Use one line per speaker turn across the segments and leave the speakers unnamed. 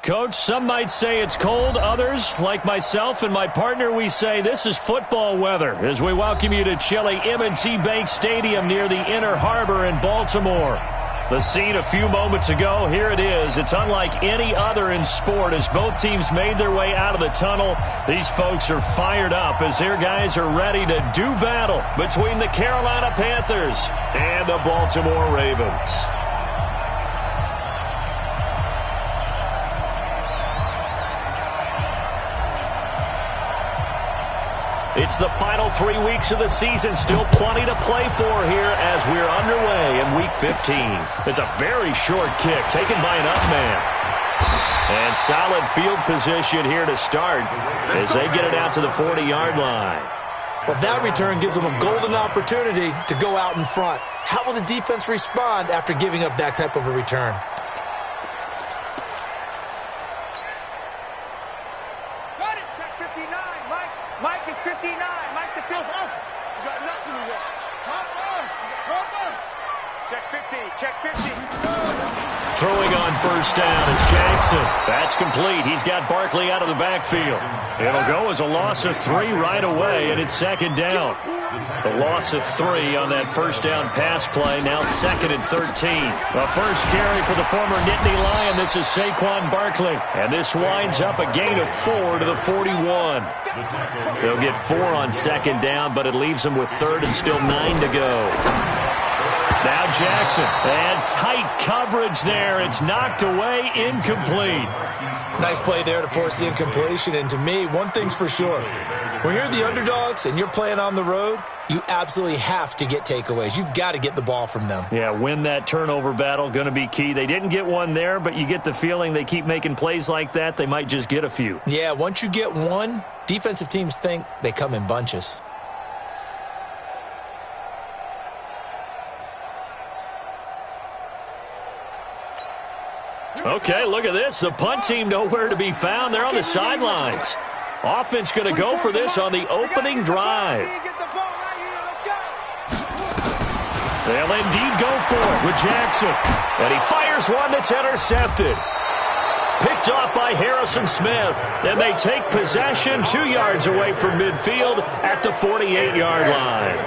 Coach, some might say it's cold. Others, like myself and my partner, we say this is football weather as we welcome you to chilly M&T Bank Stadium near the Inner Harbor in Baltimore. The scene a few moments ago, here it is. It's unlike any other in sport as both teams made their way out of the tunnel. These folks are fired up as their guys are ready to do battle between the Carolina Panthers and the Baltimore Ravens. It's the final 3 weeks of the season. Still plenty to play for here as we're underway in Week 15. It's a very short kick taken by an up man. And solid field position here to start as they get it out to the 40-yard line.
Well, that return gives them a golden opportunity to go out in front. How will the defense respond after giving up that type of a return?
Mike is 59. Mike the field. You got nothing to do. Check 50. Check 50.
Throwing on first down, it's Jackson. That's complete. He's got Barkley out of the backfield. It'll go as a loss of 3 right away, and it's second down. The loss of 3 on that first down pass play, now 2nd and 13. The first carry for the former Nittany Lion. This is Saquon Barkley, and this winds up a gain of 4 to the 41. They'll get 4 on second down, but it leaves them with 3rd and still 9 to go. Now Jackson, and tight coverage there. It's knocked away, incomplete.
Nice play there to force the incompletion, and to me, one thing's for sure. When you're the underdogs and you're playing on the road, you absolutely have to get takeaways. You've got to get the ball from them.
Yeah, win that turnover battle, going to be key. They didn't get one there, but you get the feeling they keep making plays like that, they might just get a few.
Yeah, once you get one, defensive teams think they come in bunches.
Okay, look at this. The punt team nowhere to be found. They're on the sidelines. Offense going to go for this on the opening drive. They'll indeed go for it with Jackson. And he fires one that's intercepted. Picked off by Harrison Smith. And they take possession 2 yards away from midfield at the 48-yard line.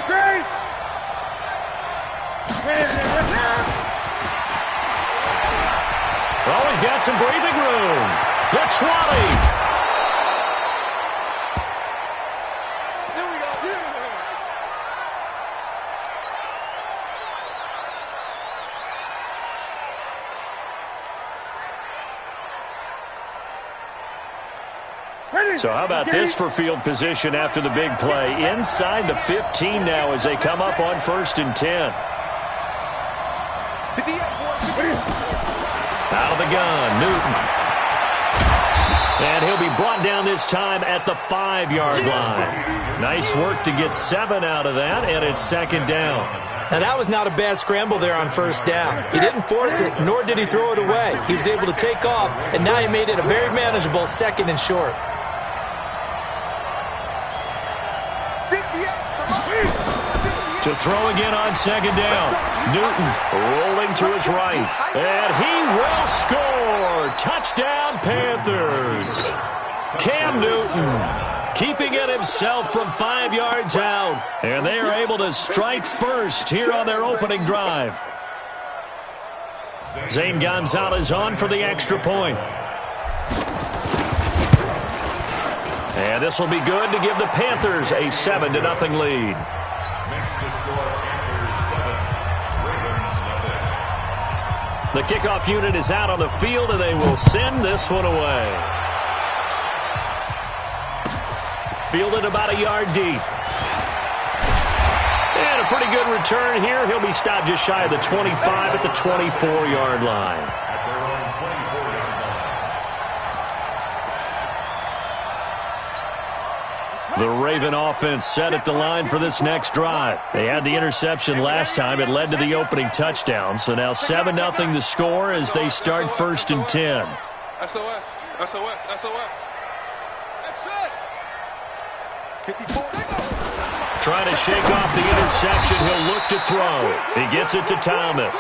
Great.
Always got some breathing room. The 20.
Here we go.
So how about this for field position after the big play? Inside the 15 now as they come up on 1st and 10. Out of the gun, Newton. And he'll be brought down this time at the 5-yard line. Nice work to get 7 out of that, and it's 2nd down.
Now, that was not a bad scramble there on first down. He didn't force it, nor did he throw it away. He was able to take off, and now he made it a very manageable 2nd and short.
To throw again on 2nd down. Newton rolling to his right. And he will score. Touchdown, Panthers. Cam Newton keeping it himself from 5 yards out. And they are able to strike first here on their opening drive. Zane Gonzalez on for the extra point. And this will be good to give the Panthers a 7-0 lead. The kickoff unit is out on the field, and they will send this one away. Fielded about a yard deep. And a pretty good return here. He'll be stopped just shy of the 25 at the 24-yard line. The Raven offense set at the line for this next drive. They had the interception last time. It led to the opening touchdown. So now 7-0 to score as they start 1st and 10.
SOS. That's it. 54.
trying to shake off the interception. He'll look to throw. He gets it to Thomas.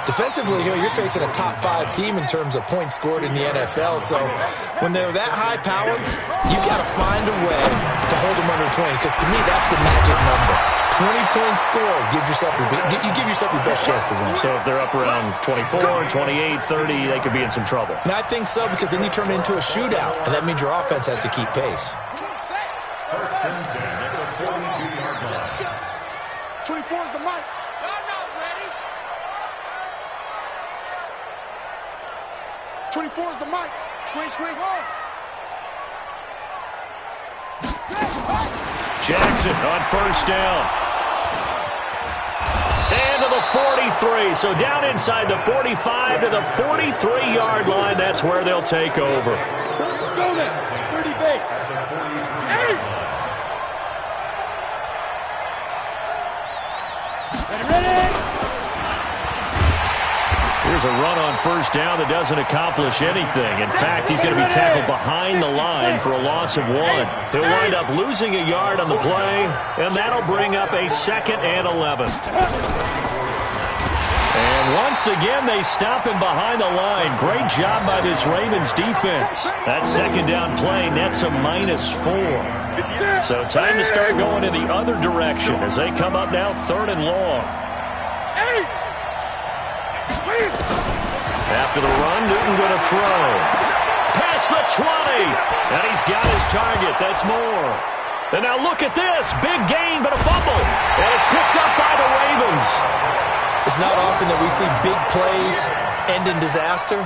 Defensively here, you're facing a top 5 team in terms of points scored in the NFL. So when they're that high powered, you got to find a way to hold them under 20. Because to me, that's the magic number. 20 points scored, you give yourself your best chance to win.
So if they're up around 24, 28, 30, they could be in some trouble.
And I think so, because then you turn it into a shootout, and that means your offense has to keep pace.
First and 10 at the 42-yard line. 24 is the mic. No, ready. 24 is the mic. Squeeze, hard.
Jackson on first down. And to the 43. So down inside the 45 to the 43-yard line. That's where they'll take over.
Go there. 30 base. Ready.
Here's a run on first down that doesn't accomplish anything. In fact, he's going to be tackled behind the line for a loss of 1. He'll wind up losing a yard on the play, and that'll bring up a 2nd and 11. And once again, they stop him behind the line. Great job by this Ravens defense. That 2nd down play nets a -4. So time to start going in the other direction as they come up now 3rd and long. After the run, Newton going to throw. Past the 20. And he's got his target. That's more. And now look at this. Big gain, but a fumble. And it's picked up by the Ravens.
It's not often that we see big plays end in disaster,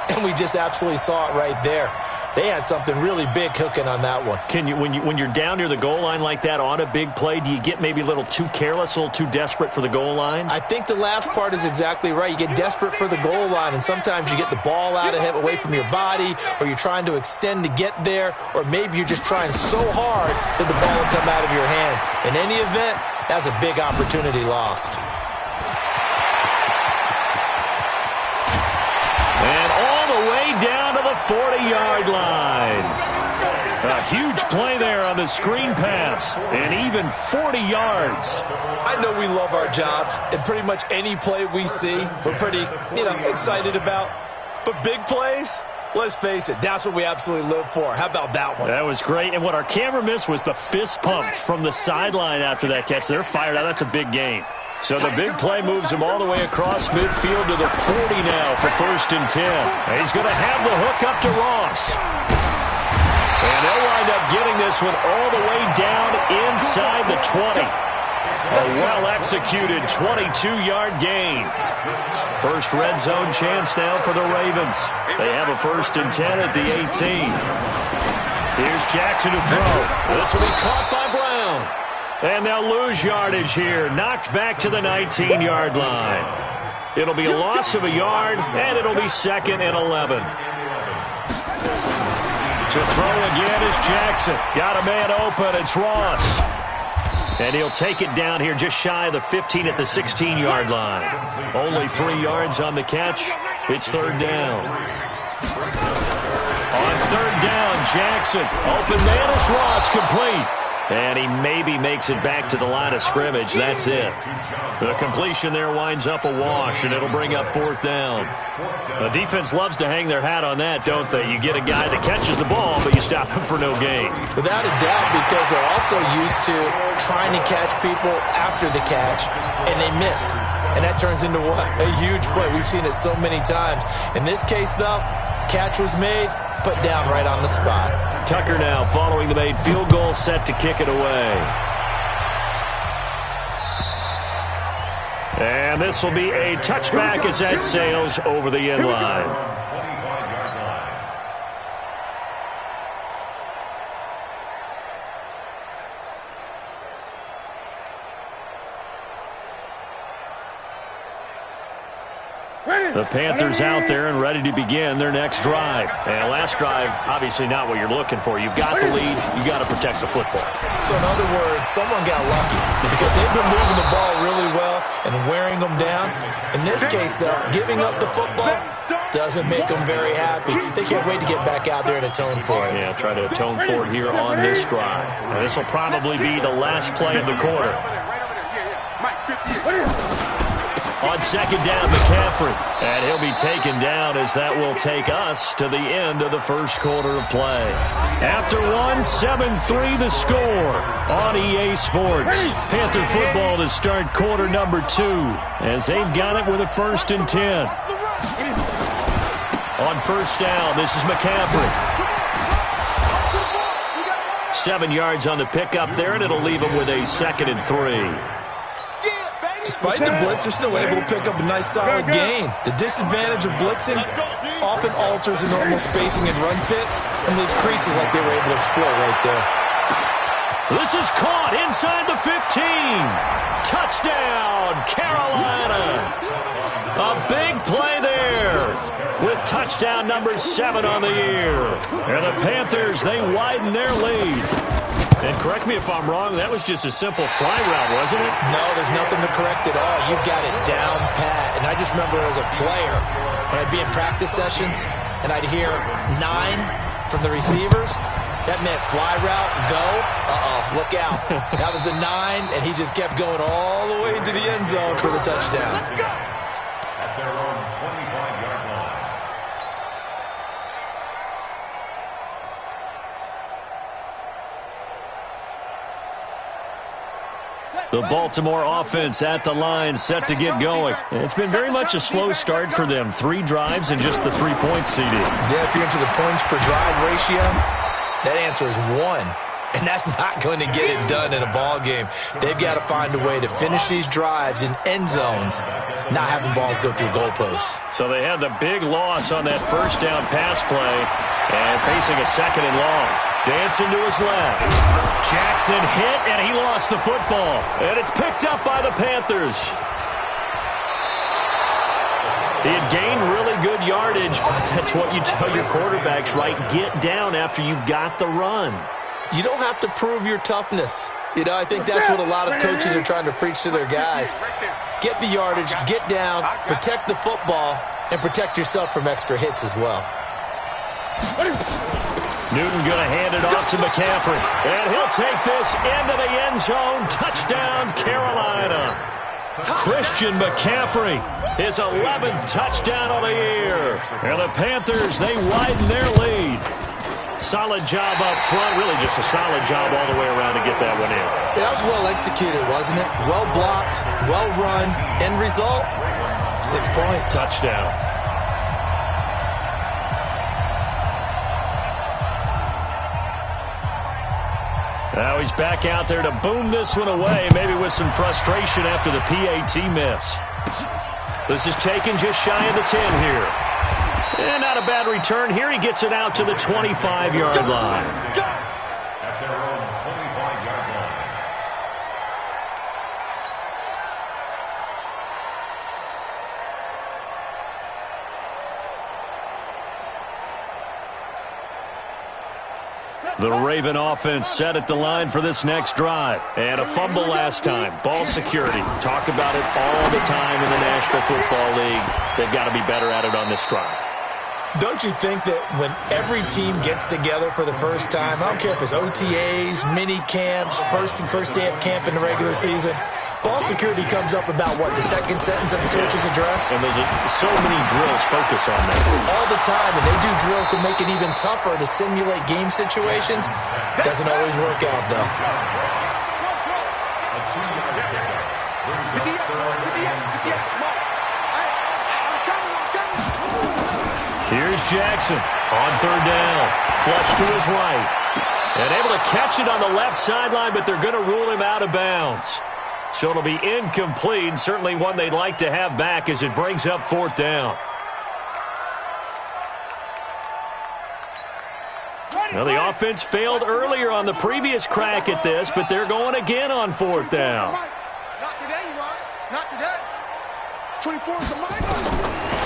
and we just absolutely saw it right there. They had something really big cooking on that one.
Can you, when you're down near the goal line like that on a big play, do you get maybe a little too careless, a little too desperate for the goal line?
I think the last part is exactly right. You get desperate for the goal line, and sometimes you get the ball out of it, away from your body, or you're trying to extend to get there, or maybe you're just trying so hard that the ball will come out of your hands. In any event, that was a big opportunity lost.
And all the way down to the 40-yard line. A huge play there on the screen pass, and even 40 yards.
I know we love our jobs, and pretty much any play we see, we're pretty, excited about. But big plays, let's face it, that's what we absolutely live for. How about that one?
That was great, and what our camera missed was the fist pump from the sideline after that catch. They're fired out. That's a big game. So the big play moves him all the way across midfield to the 40 now for 1st and 10. And he's going to have the hook up to Ross. And they'll wind up getting this one all the way down inside the 20. A well-executed 22-yard gain. First red zone chance now for the Ravens. They have a 1st and 10 at the 18. Here's Jackson to throw. This will be caught by Brown. And they'll lose yardage here. Knocked back to the 19-yard line. It'll be a loss of a yard, and it'll be 2nd and 11. To throw again is Jackson. Got a man open. It's Ross. And he'll take it down here just shy of the 15 at the 16-yard line. Only 3 yards on the catch. It's 3rd down. On 3rd down, Jackson. Open man is Ross, complete. And he maybe makes it back to the line of scrimmage. That's it. The completion there winds up a wash, and it'll bring up 4th down. The defense loves to hang their hat on that, don't they? You get a guy that catches the ball, but you stop him for no gain.
Without a doubt, because they're also used to trying to catch people after the catch, and they miss. And that turns into what? A huge play. We've seen it so many times. In this case, though, catch was made, put down right on the spot.
Tucker now following the made field goal, set to kick it away. And this will be a touchback as that sails over the end line. The Panthers out there and ready to begin their next drive. And last drive, obviously not what you're looking for. You've got the lead. You got to protect the football.
So in other words, someone got lucky because they've been moving the ball really well and wearing them down. In this case, though, giving up the football, doesn't make them very happy. They can't wait to get back out there and atone for it.
Yeah, try to atone for it here on this drive. And this will probably be the last play of the quarter. On second down, McCaffrey. And he'll be taken down as that will take us to the end of the first quarter of play. After one, 7-3 the score on EA Sports. Panther football to start quarter number 2 as they've got it with a 1st and 10. On first down, this is McCaffrey. 7 yards on the pickup there, and it'll leave him with a 2nd and 3.
Despite the blitz, they're still able to pick up a nice solid gain. The disadvantage of blitzing often alters the normal spacing and run fits and leaves creases like they were able to exploit right there.
This is caught inside the 15. Touchdown, Carolina. A big play there with touchdown number 7 on the year. And the Panthers, they widen their lead. And correct me if I'm wrong, that was just a simple fly route, wasn't it?
No, there's nothing to correct at all. You've got it down pat. And I just remember as a player, when I'd be in practice sessions, and I'd hear 9 from the receivers, that meant fly route, go, look out. That was the 9, and he just kept going all the way into the end zone for the touchdown.
Let's go. At their own 25-yard line.
The Baltimore offense at the line, set to get going. And it's been very much a slow start for them. 3 drives and just the 3-point CD.
Yeah, if you're into the points per drive ratio, that answer is 1. And that's not going to get it done in a ball game. They've got to find a way to finish these drives in end zones, not having balls go through goalposts.
So they had the big loss on that first down pass play and facing a 2nd and long. Dancing to his left. Jackson hit, and he lost the football. And it's picked up by the Panthers. He had gained really good yardage, but that's what you tell your quarterbacks, right? Get down after you got the run.
You don't have to prove your toughness. You know, I think that's what a lot of coaches are trying to preach to their guys. Get the yardage, get down, protect the football, and protect yourself from extra hits as well.
Newton going to hand it off to McCaffrey. And he'll take this into the end zone. Touchdown, Carolina. Christian McCaffrey, his 11th touchdown of the year. And the Panthers, they widen their lead. Solid job up front. Really just a solid job all the way around to get that one in.
That was well executed, wasn't it? Well blocked, well run. End result, 6 points.
Touchdown. Now he's back out there to boom this one away, maybe with some frustration after the PAT miss. This is taken just shy of the 10 here. And not a bad return here. He gets it out to the 25-yard line.
At their own 25-yard line.
The Raven offense set at the line for this next drive. And a fumble last time. Ball security. Talk about it all the time in the National Football League. They've got to be better at it on this drive.
Don't you think that when every team gets together for the first time, I don't care if it's OTAs, mini camps, first day of camp in the regular season, ball security comes up about, what, the second sentence of the coach's address?
And there's so many drills focus on that.
All the time, and they do drills to make it even tougher to simulate game situations. Doesn't always work out, though.
Here's Jackson on third down. Flush to his right. And able to catch it on the left sideline, but they're going to rule him out of bounds. So it'll be incomplete, certainly one they'd like to have back as it brings up fourth down. Now, the offense failed earlier on the previous crack at this, but they're going again on fourth down.
Not today, you are. Not today. 24 is the mic.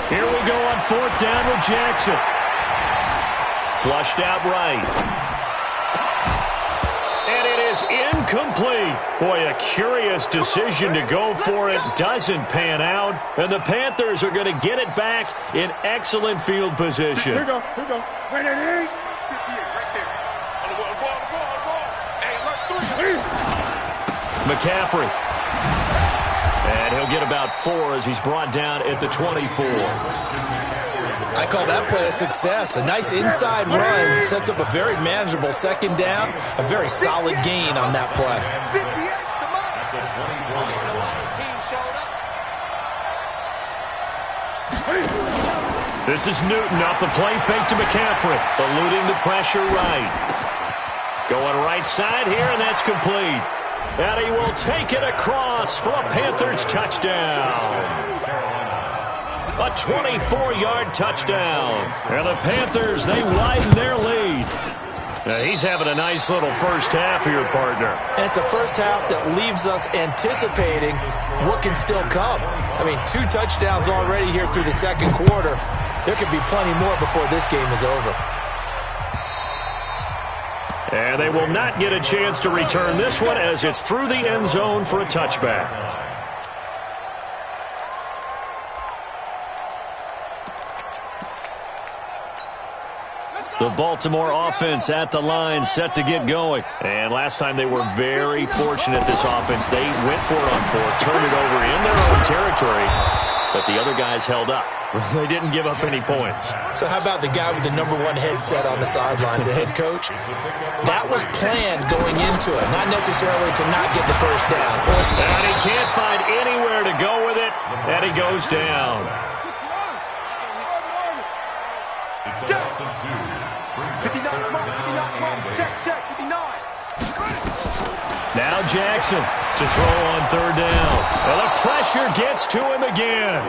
Here we go on fourth down with Jackson. Flushed out right. And it is incomplete. Boy, a curious decision to go for it. Doesn't pan out. And the Panthers are going to get it back in excellent field position.
Here we go. Right there.
McCaffrey. And he'll get about 4 as he's brought down at the 24.
I call that play a success. A nice inside run sets up a very manageable second down. A very solid gain on that play.
This is Newton off the play fake to McCaffrey. Eluding the pressure right. Going right side here, and that's complete. And he will take it across for a Panthers touchdown. A 24-yard touchdown. And the Panthers, they widen their lead. Now, he's having a nice little first half here, partner.
And it's a first half that leaves us anticipating what can still come. I mean, 2 touchdowns already here through the second quarter. There could be plenty more before this game is over.
And they will not get a chance to return this one as it's through the end zone for a touchback. The Baltimore offense at the line, set to get going. And last time they were very fortunate, this offense. They went for it on 4, turned it over in their own territory, but the other guys held up. They didn't give up any points.
So how about the guy with the #1 headset on the sidelines, the head coach? That was planned going into it, not necessarily to not get the first down.
And he can't find anywhere to go with it, and he goes down. Now Jackson to throw on 3rd down. Well, the pressure gets to him again.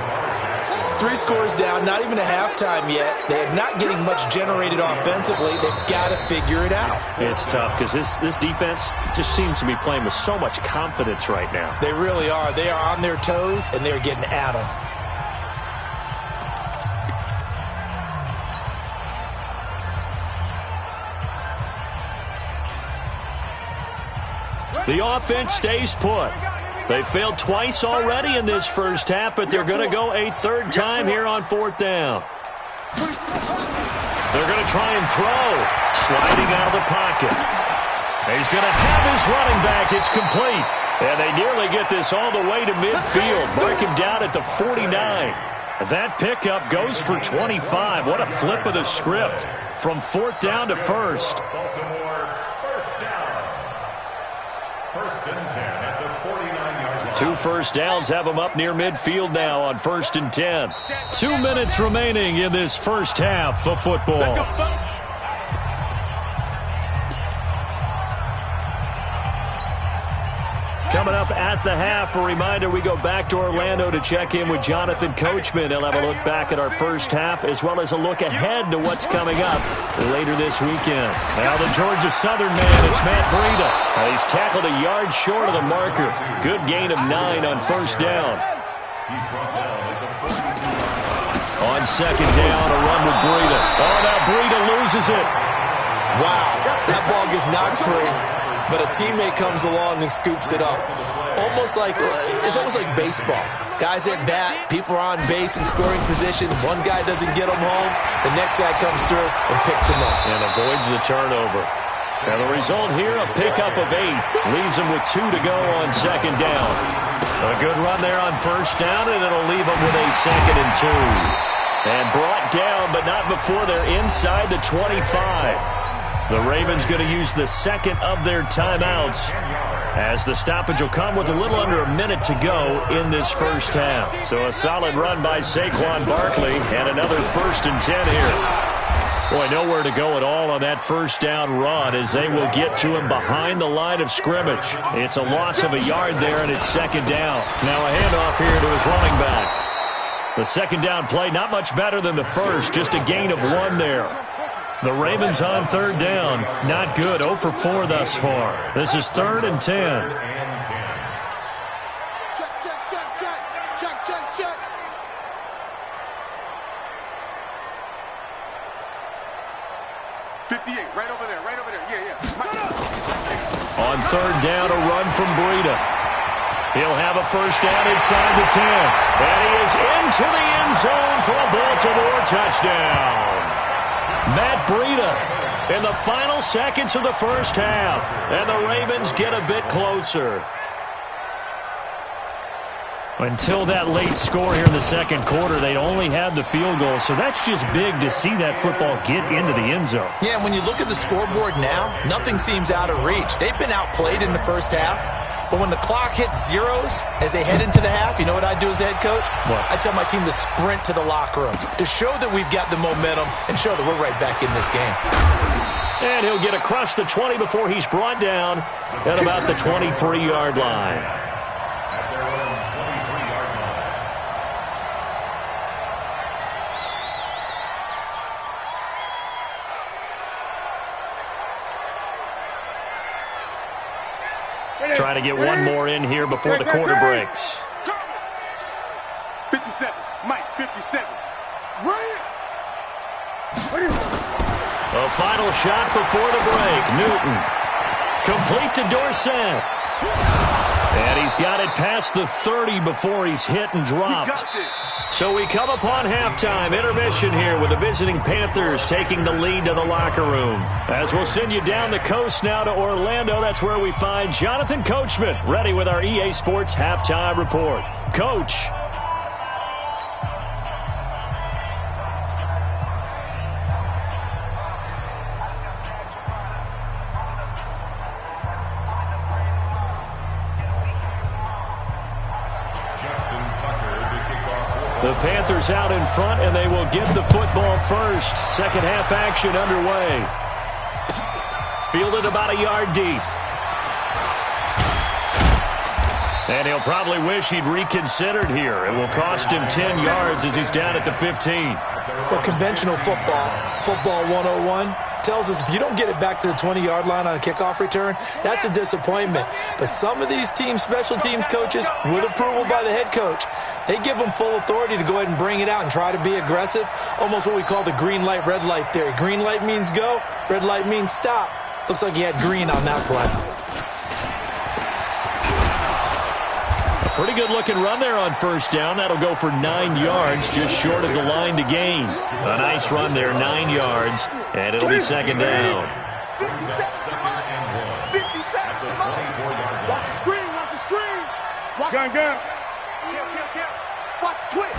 3 scores down, not even a halftime yet. They are not getting much generated offensively. They've got to figure it out.
It's tough because this defense just seems to be playing with so much confidence right now.
They really are. They are on their toes, and they're getting at them.
The offense stays put. They failed twice already in this first half, but they're going to go a 3rd time here on 4th down. They're going to try and throw. Sliding out of the pocket. He's going to have his running back. It's complete. And they nearly get this all the way to midfield. Mark him down at the 49. That pickup goes for 25. What a flip of the script from 4th down to 1st. Two first downs have them up near midfield now on 1st and 10. 2 minutes remaining in this first half of football. Coming up at the half, a reminder, we go back to Orlando to check in with Jonathan Coachman. He'll have a look back at our first half as well as a look ahead to what's coming up later this weekend. Now the Georgia Southern man, it's Matt Breida. He's tackled a yard short of the marker. Good gain of 9 on 1st down. On 2nd down, a run with Breida. Oh, now Breida loses it.
Wow, that ball gets knocked free. But a teammate comes along and scoops it up. It's almost like baseball. Guys at bat, people are on base in scoring position. One guy doesn't get them home. The next guy comes through and picks him up.
And avoids the turnover. Now the result here, a pickup of 8. Leaves them with 2 to go on 2nd down. A good run there on 1st down, and it'll leave them with a 2nd and 2. And brought down, but not before they're inside the 25. The Ravens going to use the 2nd of their timeouts as the stoppage will come with a little under a minute to go in this first half. So a solid run by Saquon Barkley and another 1st and 10 here. Boy, nowhere to go at all on that 1st down run as they will get to him behind the line of scrimmage. It's a loss of a yard there, and it's 2nd down. Now a handoff here to his running back. The 2nd down play, not much better than the first, just a gain of 1 there. The Ravens on 3rd down. Not good. 0 for 4 thus far. This is 3rd and 10.
Check. 58, right over there. Yeah.
On third down, a run from Breida. He'll have a first down inside the 10. And he is into the end zone for a Baltimore touchdown. Matt Breida in the final seconds of the first half. And the Ravens get a bit closer. Until that late score here in the second quarter, they only had the field goal. So that's just big to see that football get into the end zone.
Yeah, when you look at the scoreboard now, nothing seems out of reach. They've been outplayed in the first half. But when the clock hits zeros as they head into the half, you know what I do as the head coach?
What?
I tell my team to sprint to the locker room to show that we've got the momentum and show that we're right back in this game.
And he'll get across the 20 before he's brought down at about the 23-yard line. Trying to get one more in here before the quarter breaks.
57. Mike, 57. Right.
A final shot before the break. Newton. Complete to Dorsett. And he's got it past the 30 before he's hit and dropped. So we come upon halftime. Intermission here with the visiting Panthers taking the lead to the locker room. As we'll send you down the coast now to Orlando. That's where we find Jonathan Coachman ready with our EA Sports halftime report. Coach. The Panthers out in front, and they will get the football first. Second half action underway. Fielded about a yard deep. And he'll probably wish he'd reconsidered here. It will cost him 10 yards as he's down at the 15.
Well, conventional football 101, tells us if you don't get it back to the 20-yard line on a kickoff return, that's a disappointment. But some of these team special teams coaches, with approval by the head coach, they give them full authority to go ahead and bring it out and try to be aggressive, almost what we call the green light, red light theory. Green light means go, red light means stop. Looks like he had green on that play.
Pretty good looking run there on first down. That'll go for 9 yards, just short of the line to gain. A nice run there, 9 yards, and it'll be second down.
57. Watch the screen, watch the screen. Gun. Watch the twitch.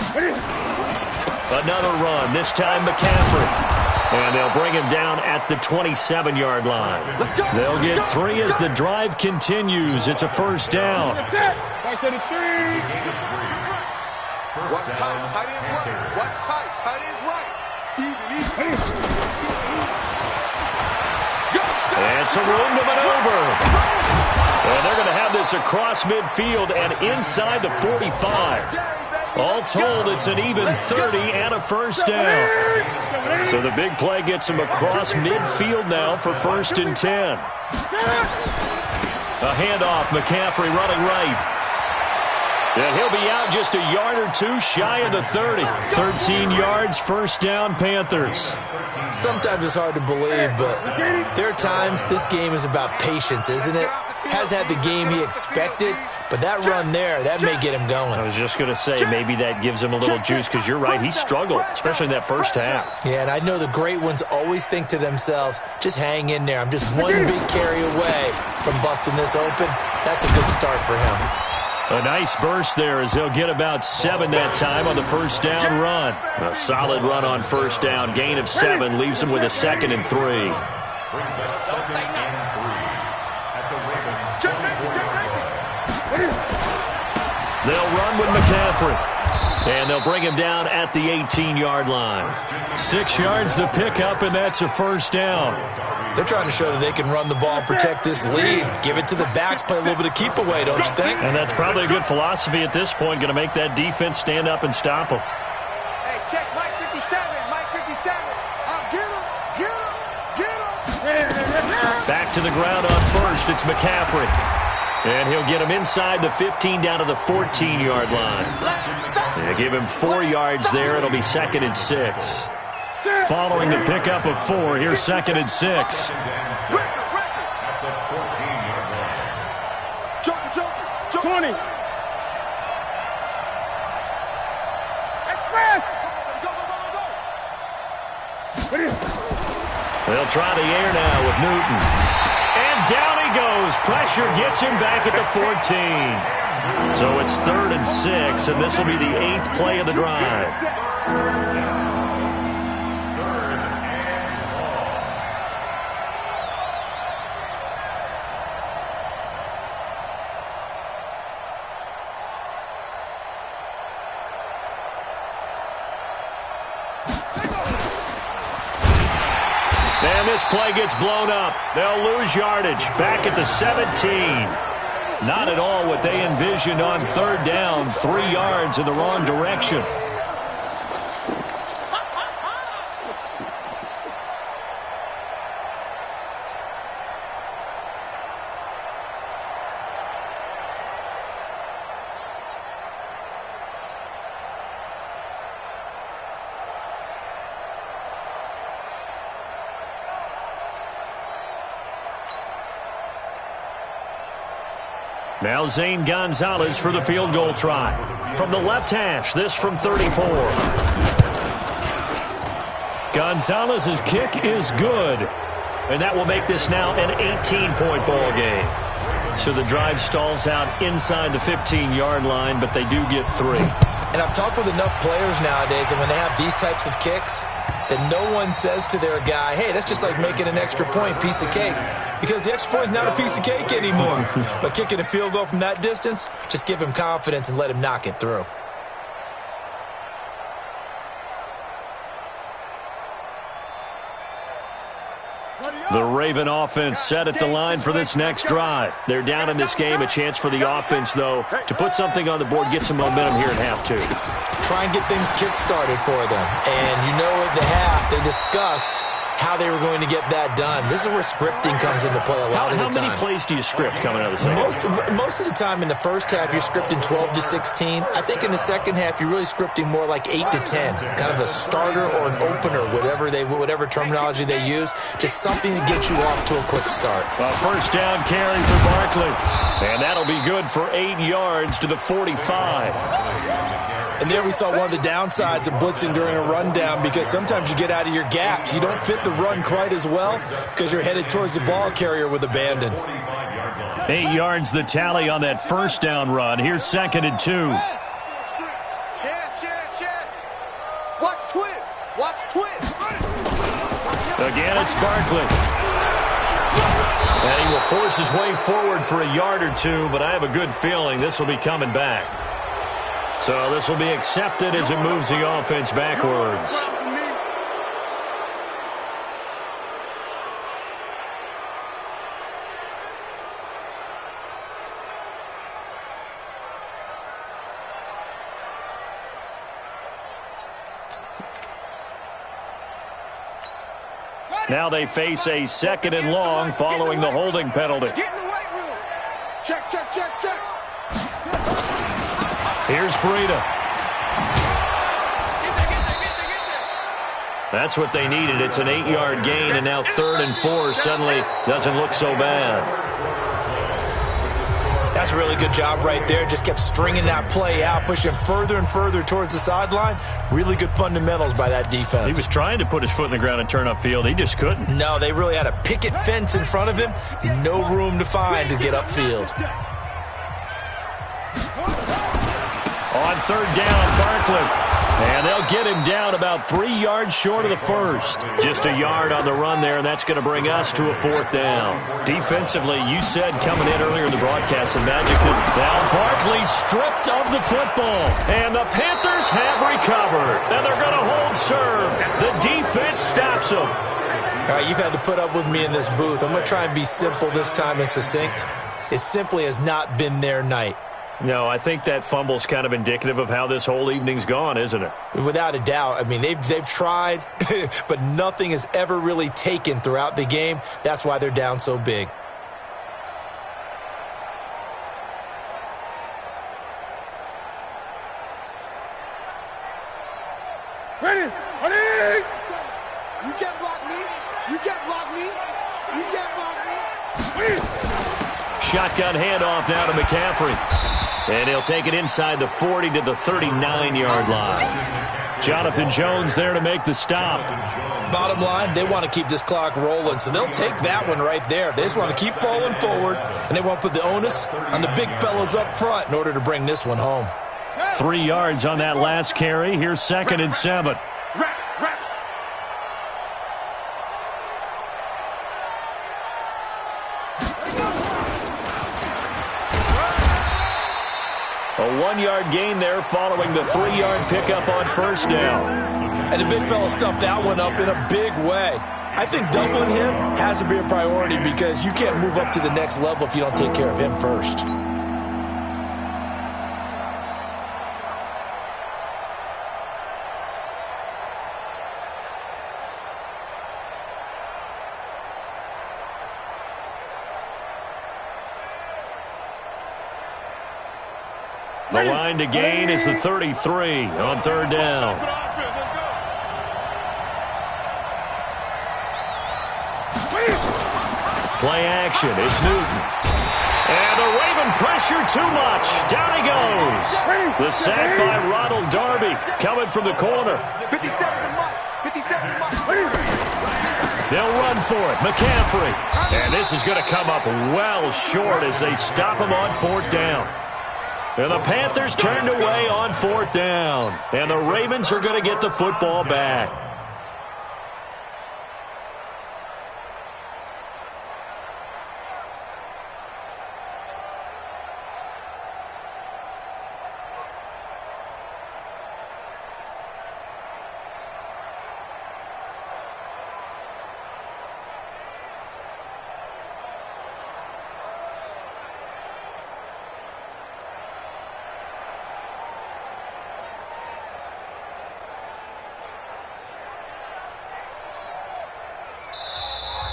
Another run, this time McCaffrey. And they'll bring him down at the 27-yard line. They'll get 3 as the drive continues. It's a first down.
Watch tight, tight ends right. Watch tight ends right.
And some room to maneuver. And they're going to have this across midfield and inside the 45. All told, it's an even 30 and a first down. So the big play gets him across midfield now for 1st and 10. A handoff, McCaffrey running right. And he'll be out just a yard or two shy of the 30. 13 yards, first down, Panthers.
Sometimes it's hard to believe, but there are times this game is about patience, isn't it? Has had the game he expected, but that run there, that may get him going.
I was just going to say, maybe that gives him a little juice, because you're right, he struggled, especially in that first half.
Yeah, and I know the great ones always think to themselves, just hang in there. I'm just one big carry away from busting this open. That's a good start for him.
A nice burst there as they'll get about 7 that time on the first down run. A solid run on first down. Gain of 7 leaves them with a 2nd and 3. They'll run with McCaffrey. And they'll bring him down at the 18-yard line. 6 yards the pickup, and that's a first down.
They're trying to show that they can run the ball and protect this lead. Give it to the backs, play a little bit of keep away, don't you think?
And that's probably a good philosophy at this point, going to make that defense stand up and stop them.
Hey, check Mike 57, Mike 57. Get him.
Back to the ground on first, it's McCaffrey. And he'll get him inside the 15 down to the 14-yard line. They give him 4 yards there. It'll be 2nd and 6. Following the pickup of 4, here's 2nd and 6. They'll try the air now with Newton. And down he goes. Pressure gets him back at the 14. So it's 3rd and 6, and this will be the 8th play of the drive. And this play gets blown up. They'll lose yardage. Back at the 17. Not at all what they envisioned on 3rd down. 3 yards in the wrong direction. Now Zane Gonzalez for the field goal try. From the left hash, this from 34. Gonzalez's kick is good. And that will make this now an 18-point ball game. So the drive stalls out inside the 15-yard line, but they do get 3.
And I've talked with enough players nowadays, and when they have these types of kicks, that no one says to their guy, hey, that's just like making an extra point, piece of cake. Because the extra point is not a piece of cake anymore. But kicking a field goal from that distance, just give him confidence and let him knock it through.
The Raven offense set at the line for this next drive. They're down in this game. A chance for the offense, though, to put something on the board, get some momentum here at half 2.
Try and get things kick-started for them. And you know at the half, they discussed how they were going to get that done. This is where scripting comes into play a lot of the time.
How many plays do you script coming out of the second?
Most of the time in the first half, you're scripting 12 to 16. I think in the second half, you're really scripting more like 8 to 10. Kind of a starter or an opener, whatever terminology they use. Just something to get you off to a quick start.
Well, first down carry for Barkley. And that'll be good for 8 yards to the 45.
And there we saw one of the downsides of blitzing during a rundown, because sometimes you get out of your gaps. You don't fit the run quite as well because you're headed towards the ball carrier with abandon.
8 yards the tally on that first down run. Here's 2nd and 2.
Watch twist. Watch twist.
Again, it's Barkley. And he will force his way forward for a yard or 2, but I have a good feeling this will be coming back. So this will be accepted as it moves the offense backwards. Now they face a 2nd and long following the holding penalty.
Get in the weight room. Check, check, check, check.
Here's Breida. That's what they needed. It's an 8-yard gain, and now 3rd and 4 suddenly doesn't look so bad.
That's a really good job right there. Just kept stringing that play out, pushing further and further towards the sideline. Really good fundamentals by that defense. He
was trying to put his foot in the ground and turn upfield. He just couldn't.
No, they really had a picket fence in front of him. No room to find to get upfield.
On 3rd down, Barkley. And they'll get him down about 3 yards short of the first. Just a yard on the run there, and that's going to bring us to a 4th down. Defensively, you said coming in earlier in the broadcast, the Magic. Now Barkley stripped of the football, and the Panthers have recovered. And they're going to hold serve. The defense stops them.
All right, you've had to put up with me in this booth. I'm going to try and be simple this time and succinct. It simply has not been their night.
No, I think that fumble's kind of indicative of how this whole evening's gone, isn't it?
Without a doubt. I mean, they've tried, but nothing has ever really taken throughout the game. That's why they're down so big.
Ready? Ready? You can't block me. You can't block me. You can't block me.
Shotgun handoff now to McCaffrey. And he'll take it inside the 40 to the 39-yard line. Jonathan Jones there to make the stop.
Bottom line, they want to keep this clock rolling, so they'll take that one right there. They just want to keep falling forward, and they want to put the onus on the big fellas up front in order to bring this one home.
3 yards on that last carry. Here's 2nd and 7. A 1-yard gain there following the 3-yard pickup on first down.
And the big fella stuffed that one up in a big way. I think doubling him has to be a priority because you can't move up to the next level if you don't take care of him first.
The line to gain is the 33 on 3rd down. Play action. It's Newton. And the Raven pressure too much. Down he goes. The sack by Ronald Darby coming from the corner.
57
They'll run for it. McCaffrey. And this is going to come up well short as they stop him on 4th down. And the Panthers turned away on 4th down. And the Ravens are going to get the football back.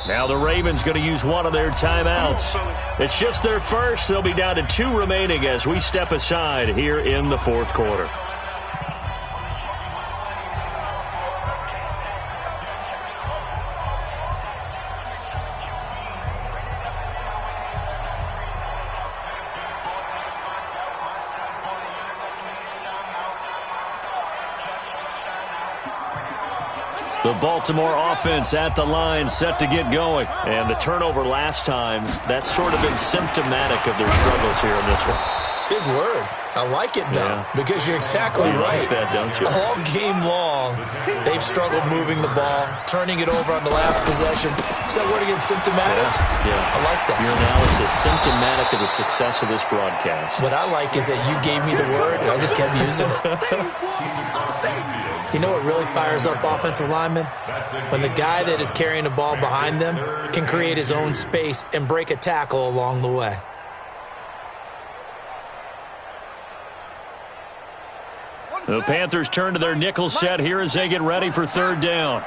Now the Ravens going to use one of their timeouts. It's just their first. They'll be down to 2 remaining as we step aside here in the 4th quarter. The Baltimore offense at the line, set to get going. And the turnover last time, that's sort of been symptomatic of their struggles here in this one.
Big word. I like it, though, because you're exactly right.
Like that, don't you?
All game long, they've struggled moving the ball, turning it over on the last possession. Is that word again, symptomatic?
Yeah.
I like that.
Your analysis, symptomatic of the success of this broadcast.
What I like is that you gave me the word, and I just kept using it. You know what really fires up offensive linemen? When the guy that is carrying the ball behind them can create his own space and break a tackle along the way.
The Panthers turn to their nickel set here as they get ready for 3rd down.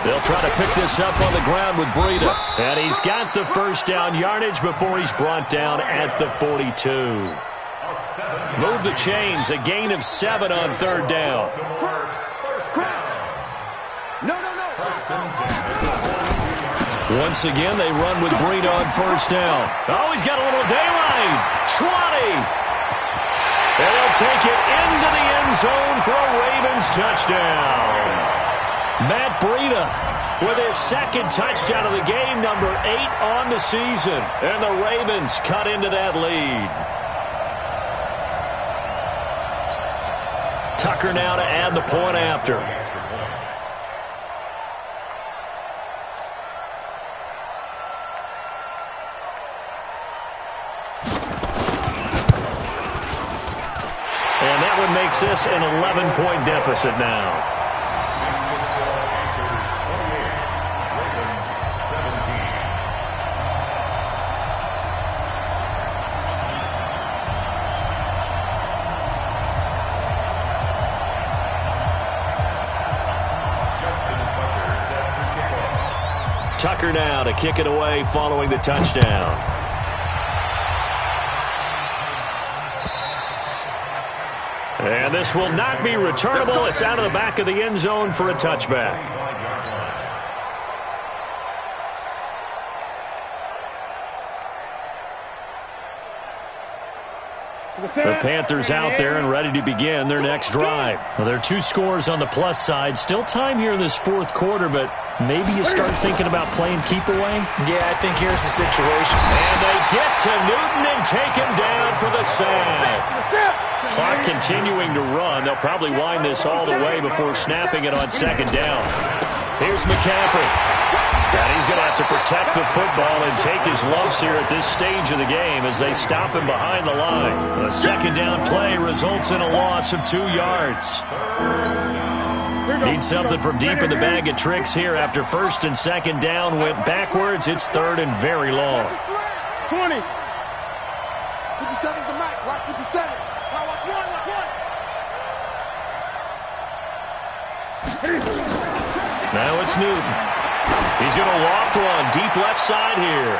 They'll try to pick this up on the ground with Breida. And he's got the first down yardage before he's brought down at the 42. Move the chains, a gain of 7 on 3rd down. Once again, they run with Breida on 1st down. Oh, he's got a little daylight. 20. And they'll take it into the end zone for a Ravens touchdown. Matt Breida with his 2nd touchdown of the game, number 8 on the season. And the Ravens cut into that lead. Tucker now to add the point after. And that one makes this an 11-point deficit now. Tucker now to kick it away following the touchdown. And this will not be returnable. It's out of the back of the end zone for a touchback. The Panthers out there and ready to begin their next drive. Well, there are 2 scores on the plus side. Still time here in this 4th quarter, but maybe you start thinking about playing keep away?
Yeah, I think here's the situation.
And they get to Newton and take him down for the sack. Clock continuing to run. They'll probably wind this all the way before snapping it on 2nd down. Here's McCaffrey. And he's going to have to protect the football and take his lumps here at this stage of the game as they stop him behind the line. A 2nd down play results in a loss of 2 yards. Need something from deep in the bag of tricks here after 1st and 2nd down went backwards. It's 3rd and very long.
20. 57's the mic. Watch 57. Watch one.
Now it's Newton. He's going to loft one deep left side here.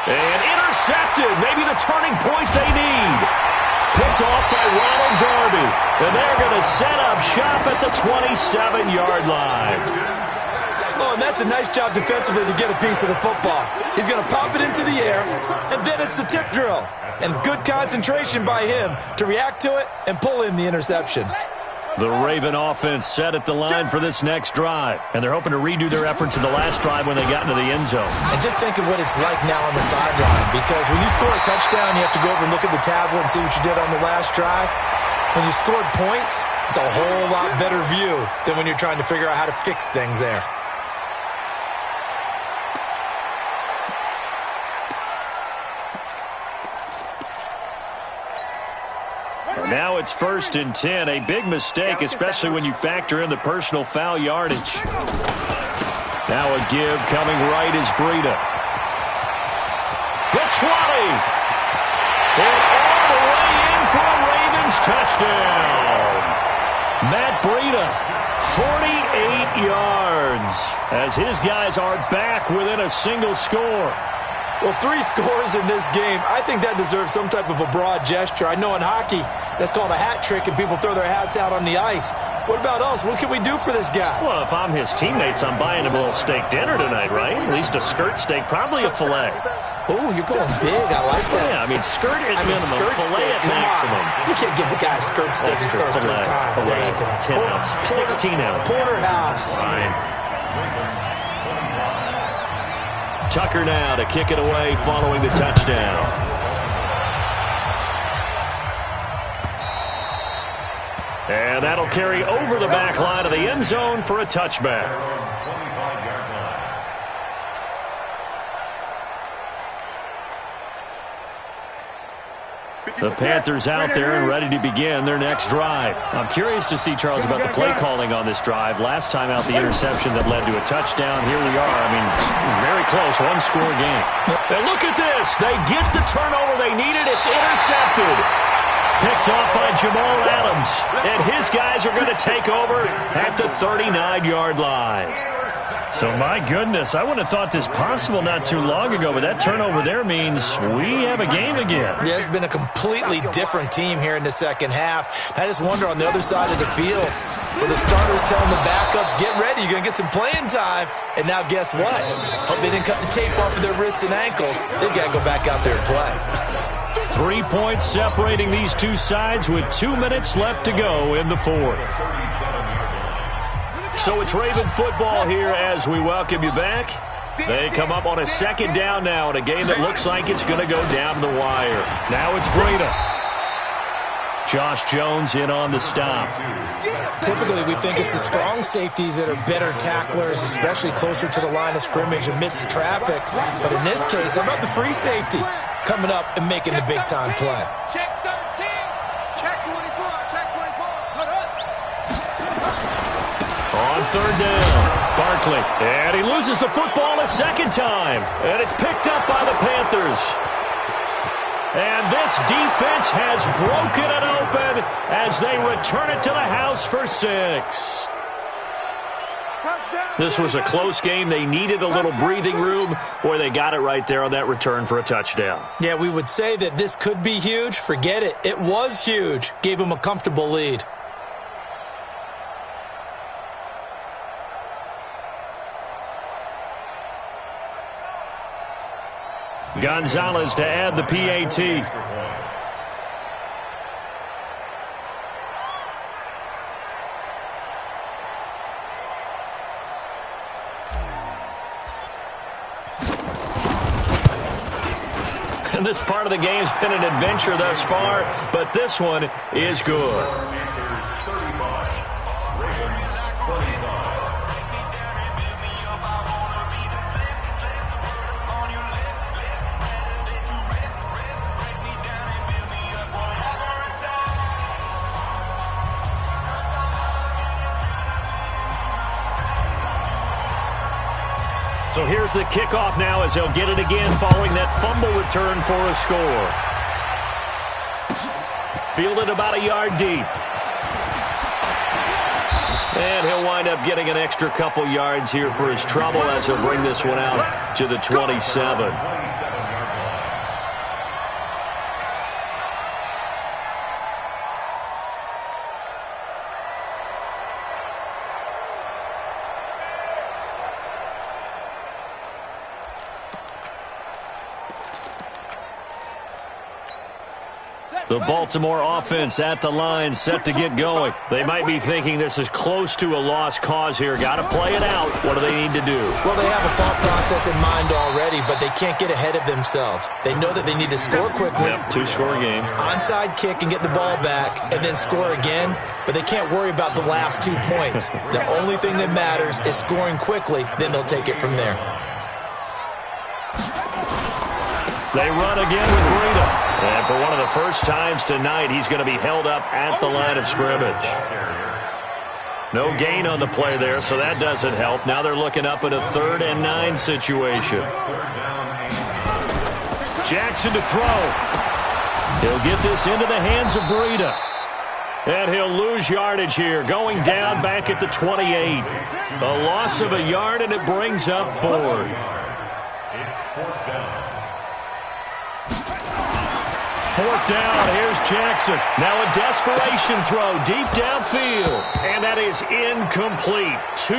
And intercepted. Maybe the turning point they need. Picked off by Ronald Darby. And they're going to set up shop at the 27-yard line.
Oh, and that's a nice job defensively to get a piece of the football. He's going to pop it into the air, and then it's the tip drill. And good concentration by him to react to it and pull in the interception.
The Raven offense set at the line for this next drive. And they're hoping to redo their efforts in the last drive when they got into the end zone.
And just think of what it's like now on the sideline. Because when you score a touchdown, you have to go over and look at the tablet and see what you did on the last drive. When you scored points, it's a whole lot better view than when you're trying to figure out how to fix things there.
Now it's 1st and 10. A big mistake, especially when you factor in the personal foul yardage. Now a give coming right is Breida. The 20. And all the way in for a Ravens touchdown. Matt Breida, 48 yards, as his guys are back within a single score.
Well, 3 scores in this game. I think that deserves some type of a broad gesture. I know in hockey, that's called a hat trick, and people throw their hats out on the ice. What about us? What can we do for this guy?
Well, if I'm his teammates, I'm buying him a little steak dinner tonight, right? At least a skirt steak, probably a filet.
Oh, you're going big. I like that.
Yeah, I mean, skirt at minimum,
skirt
filet
steak,
at maximum.
You can't give the guy a skirt steak.
That's
He's first 3 times.
Filet,
There you go.
10 ounce, 16 ounce.
Porterhouse.
Fine. Tucker now to kick it away following the touchdown. And that'll carry over the back line of the end zone for a touchback. The Panthers out there and ready to begin their next drive. I'm curious to see, Charles, about the play calling on this drive. Last time out, the interception that led to a touchdown. Here we are. I mean, very close, 1-score game. And look at this. They get the turnover they needed. It's intercepted. Picked off by Jamal Adams. And his guys are going to take over at the 39-yard line. So, my goodness, I wouldn't have thought this possible not too long ago, but that turnover there means we have a game again.
Yeah, it's been a completely different team here in the second half. I just wonder on the other side of the field, where the starters telling the backups, get ready, you're going to get some playing time. And now guess what? Hope they didn't cut the tape off of their wrists and ankles. They've got to go back out there and play.
3 points separating these two sides with 2 minutes left to go in the fourth. So it's Raven football here as we welcome you back. They come up on a 2nd down now in a game that looks like it's going to go down the wire. Now it's Breida. Josh Jones in on the stop.
Typically, we think it's the strong safeties that are better tacklers, especially closer to the line of scrimmage amidst traffic. But in this case, how about the free safety coming up and making the big-time play?
Check 13. Check 24. Check 24.
On 3rd down, Barkley. And he loses the football a 2nd time. And it's picked up by the Panthers. And this defense has broken it open as they return it to the house for 6. This was a close game. They needed a little breathing room, or they got it right there on that return for a touchdown.
Yeah, we would say that this could be huge. Forget it. It was huge. Gave them a comfortable lead.
Gonzalez to add the PAT. And this part of the game's been an adventure thus far, but this one is good. So here's the kickoff now as they'll get it again following that fumble return for a score. Fielded about a yard deep. And he'll wind up getting an extra couple yards here for his trouble as he'll bring this one out to the 27. The Baltimore offense at the line, set to get going. They might be thinking this is close to a lost cause here. Got to play it out. What do they need to do?
Well, they have a thought process in mind already, but they can't get ahead of themselves. They know that they need to score quickly.
Yep, two-score game.
Onside kick and get the ball back and then score again, but they can't worry about the last 2 points. The only thing that matters is scoring quickly, then they'll take it from there.
They run again with Breida. And for one of the first times tonight, he's going to be held up at the line of scrimmage. No gain on the play there, so that doesn't help. Now they're looking up at a 3rd and 9 situation. Jackson to throw. He'll get this into the hands of Breida. And he'll lose yardage here, going down back at the 28. A loss of a yard, and it brings up 4th. Fourth down, here's Jackson. Now a desperation throw deep downfield. And that is incomplete. 2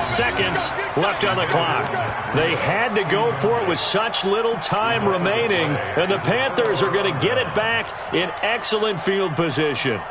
seconds left on the clock. They had to go for it with such little time remaining. And the Panthers are going to get it back in excellent field position.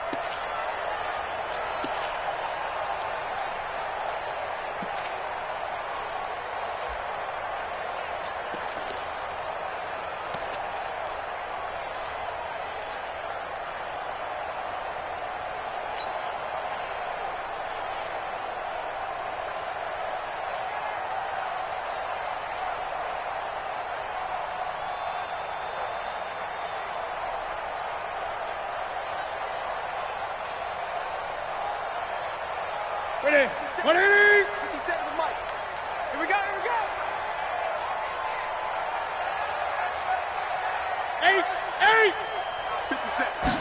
Ready? Ready? 50 seconds, Mike. Here we go, here we go. 8. 50 seconds.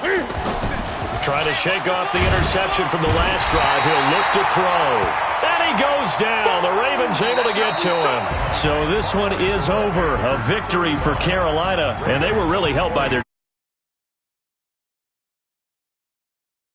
Trying to shake off the interception from the last drive. He'll look to throw. And he goes down. The Ravens able to get to him. So this one is over. A victory for Carolina. And they were really helped by their